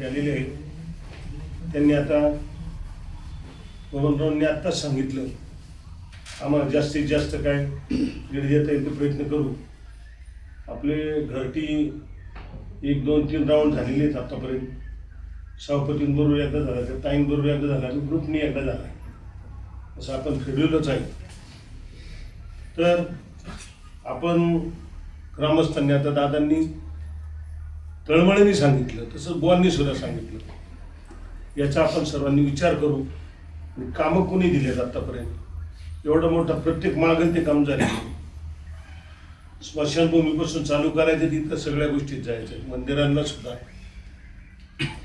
आलेले आहेत. त्यांनी आता बबनरावांनी आत्ताच सांगितलं आम्हाला जास्तीत जास्त काय दीड देता येईल ते प्रयत्न करू. आपले घरटी 1, 2, 3 राऊंड झालेले आहेत आतापर्यंत. सभापतींबरोबर एकदा झाला, त्या ताईंबरोबर एकदा झाला आणि ग्रुपनी एकदा झाला, असं आपण ठरवलंच आहे. तर आपण ग्रामस्थांनी आता दादांनी तळमळीने सांगितलं तसं बुवांनी सुद्धा सांगितलं, याचा आपण सर्वांनी विचार करू. आणि कामं कोणी दिलेत आतापर्यंत एवढं मोठं प्रत्येक मागं ते काम झाले. स्मशानभूमीपासून चालू करायचं तिथं सगळ्या गोष्टीत जायचं, मंदिरांना सुद्धा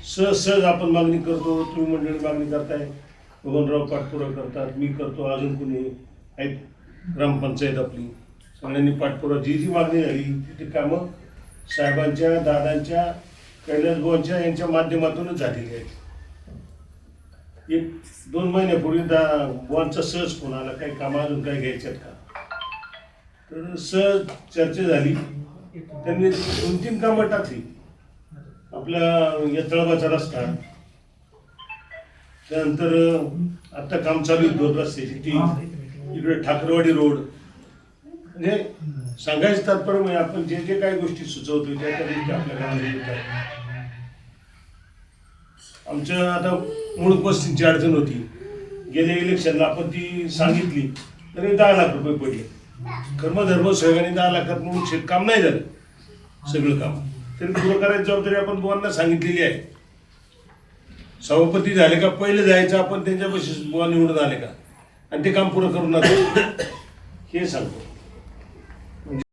सहज आपण मागणी करतो. तुम्ही मंडळी मागणी करताय, बबनराव पाठपुरावा करतात, मी करतो, अजून कोणी आहेत, ग्रामपंचायत आपली सगळ्यांनी पाठपुरावा. जी मागणी झाली ती कामं साहेबांच्या, दादांच्या, कैलासभाऊंच्या यांच्या माध्यमातूनच झालेली आहेत. 1-2 महिन्यापूर्वी बुवांचा सहज फोन आला, काही कामं अजून काही घ्यायच्यात का, तर सहज चर्चा झाली. त्यांनी 2-3 कामं टाकली. आपला यतळबाचा रस्ता, त्यानंतर आता काम चालू आहे 2 रस्त्याची, ती इकडे ठाकरवाडी रोड. म्हणजे सांगायचं तात्पर्य म्हणजे आपण जे जे काही गोष्टी सुचवतो त्या त्या गोष्टी आपल्या गावाला येतात. आमचं आता मूळ पस्तींची अडचण होती, गेल्या इलेक्शनला आपण ती सांगितली तरी 10 लाख रुपये पडले. कर्मधर्म सहयोगाने 10 लाखात म्हणून शेतकाम नाही झालं, सगळं काम तरी पुरं करायची जबाबदारी आपण बुवांना सांगितलेली आहे. सभापती झाले का पहिले जायचं आपण त्यांच्यापाशी बुवा निवडून आले का आणि ते काम पुरं करून हे सांगतो.